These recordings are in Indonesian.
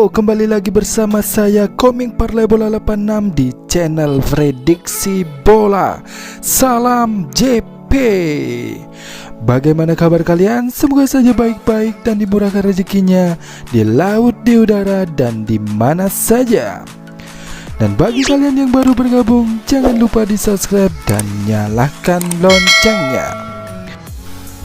Yo, kembali lagi bersama saya Koming Parlay Bola 86 di channel Prediksi Bola. Salam JP. Bagaimana kabar kalian? Semoga saja baik-baik dan dimurahkan rezekinya di laut, di udara, dan di mana saja. Dan bagi kalian yang baru bergabung, jangan lupa di subscribe dan nyalakan loncengnya.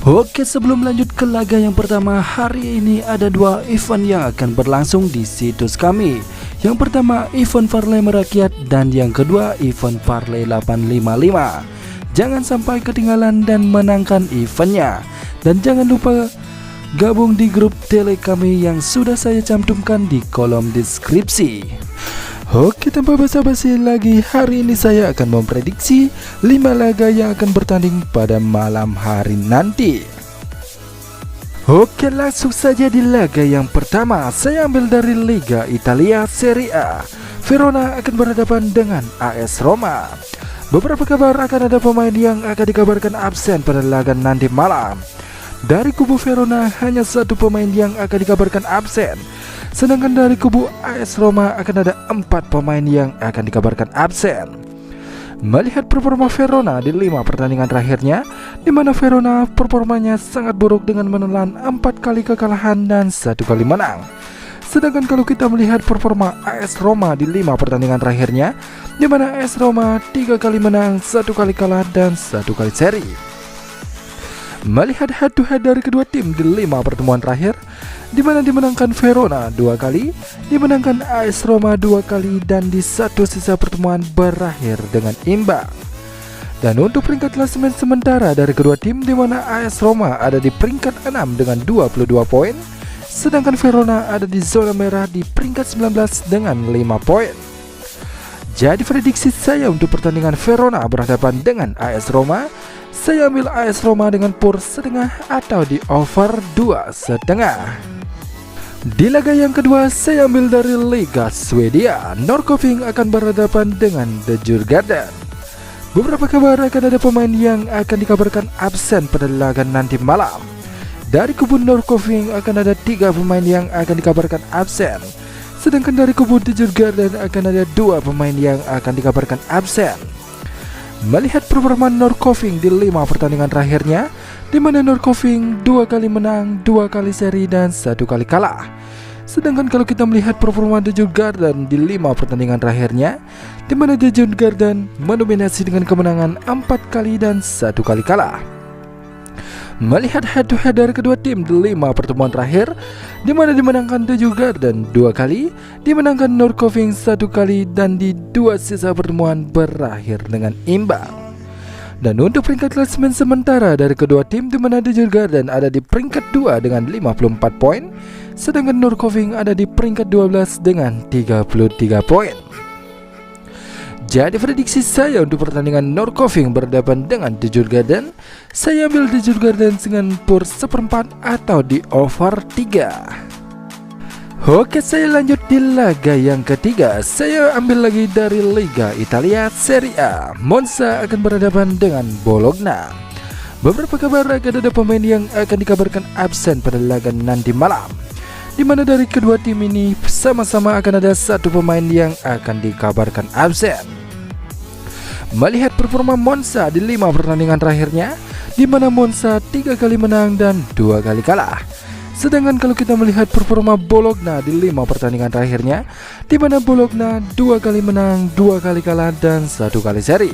Oke, sebelum lanjut ke laga yang pertama, hari ini ada dua event yang akan berlangsung di situs kami. Yang pertama event parlay merakyat dan yang kedua event parlay 855. Jangan sampai ketinggalan dan menangkan eventnya. Dan jangan lupa gabung di grup tele kami yang sudah saya cantumkan di kolom deskripsi. Oke, tanpa basa-basi lagi, hari ini saya akan memprediksi 5 laga yang akan bertanding pada malam hari nanti. Oke, langsung saja di laga yang pertama. Saya ambil dari Liga Italia Serie A. Verona akan berhadapan dengan AS Roma. Beberapa kabar akan ada pemain yang akan dikabarkan absen pada laga nanti malam. Dari kubu Verona hanya satu pemain yang akan dikabarkan absen. Sedangkan dari kubu AS Roma akan ada 4 pemain yang akan dikabarkan absen. Melihat performa Verona di 5 pertandingan terakhirnya, di mana Verona performanya sangat buruk dengan menelan 4 kali kekalahan dan 1 kali menang. Sedangkan kalau kita melihat performa AS Roma di 5 pertandingan terakhirnya, di mana AS Roma 3 kali menang, 1 kali kalah dan 1 kali seri. Melihat head to head dari kedua tim di 5 pertemuan terakhir, di mana dimenangkan Verona 2 kali, dimenangkan AS Roma 2 kali, dan di satu sisa pertemuan berakhir dengan imbang. Dan untuk peringkat klasemen sementara dari kedua tim, di mana AS Roma ada di peringkat 6 dengan 22 poin, sedangkan Verona ada di zona merah di peringkat 19 dengan 5 poin. Jadi prediksi saya untuk pertandingan Verona berhadapan dengan AS Roma, saya ambil AS Roma dengan PUR setengah atau di over 2,5. Di laga yang kedua, saya ambil dari Liga Swedia. Norrköping akan berhadapan dengan The Djurgården. Beberapa kabar akan ada pemain yang akan dikabarkan absen pada laga nanti malam. Dari kubu Norrköping akan ada 3 pemain yang akan dikabarkan absen. Sedangkan dari kubu The Djurgården akan ada 2 pemain yang akan dikabarkan absen. Melihat performa Norrköping di 5 pertandingan terakhirnya, di mana Norrköping 2 kali menang, 2 kali seri dan 1 kali kalah. Sedangkan kalau kita melihat performa The Djurgården di 5 pertandingan terakhirnya, di mana The Djurgården mendominasi dengan kemenangan 4 kali dan 1 kali kalah. Melihat head to head dari kedua tim di 5 pertemuan terakhir, di mana dimenangkan The Djurgården 2 kali, dimenangkan Norrköping 1 kali, dan di 2 sisa pertemuan berakhir dengan imbang. Dan untuk peringkat klasemen sementara dari kedua tim, di mana The Djurgården ada di peringkat 2 dengan 54 poin, sedangkan Norrköping ada di peringkat 12 dengan 33 poin. Jadi prediksi saya untuk pertandingan Norrköping berhadapan dengan The Djurgården, saya ambil The Djurgården dengan PUR 1/4 atau di over 3. Oke, saya lanjut di laga yang ketiga. Saya ambil lagi dari Liga Italia Serie A. Monza akan berhadapan dengan Bologna. Beberapa kabar akan ada pemain yang akan dikabarkan absen pada laga nanti malam, di mana dari kedua tim ini sama-sama akan ada 1 pemain yang akan dikabarkan absen. Melihat performa Monza di 5 pertandingan terakhirnya, di mana Monza 3 kali menang dan 2 kali kalah. Sedangkan kalau kita melihat performa Bologna di 5 pertandingan terakhirnya, di mana Bologna 2 kali menang, 2 kali kalah dan 1 kali seri.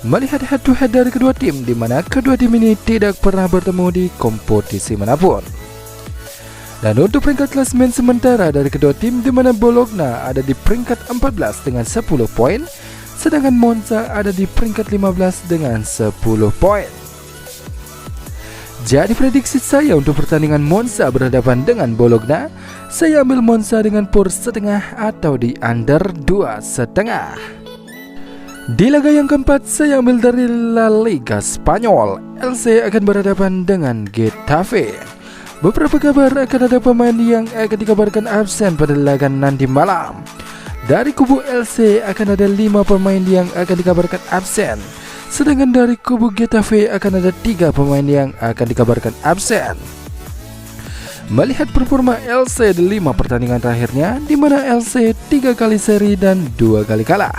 Melihat head to head dari kedua tim, di mana kedua tim ini tidak pernah bertemu di kompetisi manapun. Dan untuk peringkat klasemen sementara dari kedua tim, di mana Bologna ada di peringkat 14 dengan 10 poin, sedangkan Monza ada di peringkat 15 dengan 10 poin. Jadi prediksi saya untuk pertandingan Monza berhadapan dengan Bologna, saya ambil Monza dengan PUR setengah atau di under 2,5. Di laga yang keempat, saya ambil dari La Liga Spanyol. Elche akan berhadapan dengan Getafe. Beberapa kabar akan ada pemain yang akan dikabarkan absen pada laga nanti malam. Dari kubu Elche akan ada 5 pemain yang akan dikabarkan absen. Sedangkan dari kubu Getafe akan ada 3 pemain yang akan dikabarkan absen. Melihat performa LC di 5 pertandingan terakhirnya, di mana LC 3 kali seri dan 2 kali kalah.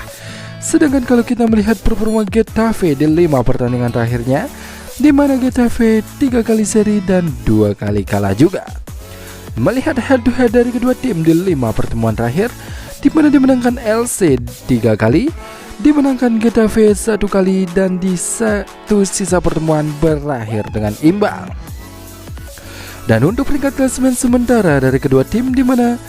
Sedangkan kalau kita melihat performa Getafe di 5 pertandingan terakhirnya, di mana Getafe 3 kali seri dan 2 kali kalah juga. Melihat head to head dari kedua tim di 5 pertemuan terakhir, di mana dimenangkan LC 3 kali, dimenangkan Getafe 1 kali, dan di satu sisa pertemuan berakhir dengan imbang. Dan untuk peringkat klasemen sementara dari kedua tim, di mana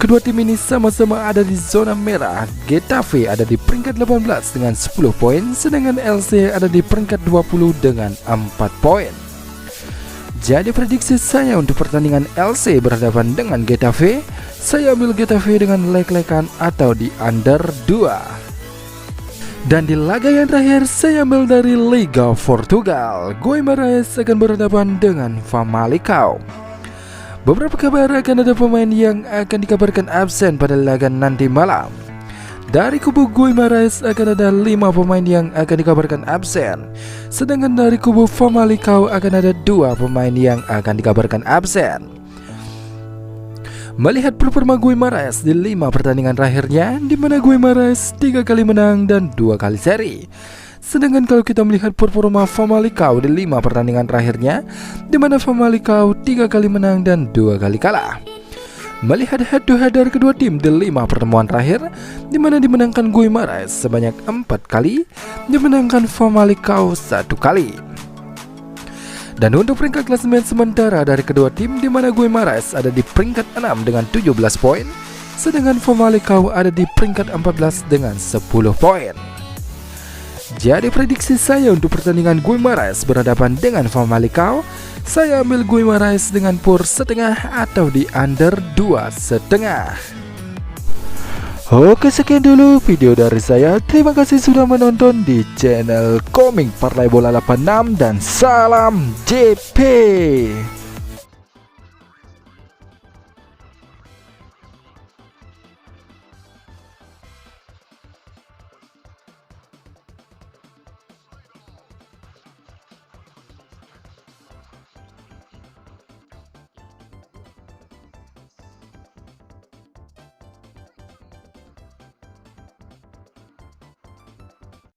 kedua tim ini sama-sama ada di zona merah. Getafe ada di peringkat 18 dengan 10 poin, sedangkan LC ada di peringkat 20 dengan 4 poin. Jadi prediksi saya untuk pertandingan LC berhadapan dengan Getafe, saya ambil Getafe dengan leg-legan atau di under 2. Dan di laga yang terakhir saya ambil dari Liga Portugal. Guimarães akan berhadapan dengan Famalicão. Beberapa kabar akan ada pemain yang akan dikabarkan absen pada laga nanti malam. Dari kubu Guimarães akan ada 5 pemain yang akan dikabarkan absen. Sedangkan dari kubu Famalicão akan ada 2 pemain yang akan dikabarkan absen. Melihat performa Guimarães di 5 pertandingan terakhirnya, di mana Guimarães 3 kali menang dan 2 kali seri. Sedangkan kalau kita melihat performa Famalicão di 5 pertandingan terakhirnya, di mana Famalicão 3 kali menang dan 2 kali kalah. Melihat head to head dari kedua tim di 5 pertemuan terakhir, di mana dimenangkan Guimarães sebanyak 4 kali, dimenangkan Famalicão 1 kali. Dan untuk peringkat klasemen sementara dari kedua tim, di mana Guimarães ada di peringkat 6 dengan 17 poin, sedangkan Famalicão ada di peringkat 14 dengan 10 poin. Jadi prediksi saya untuk pertandingan Guimarães berhadapan dengan Famalicão, saya ambil Guimarães dengan PUR setengah atau di under 2,5. Oke, sekian dulu video dari saya. Terima kasih sudah menonton di channel Komik Partai Bola 86 dan salam JP.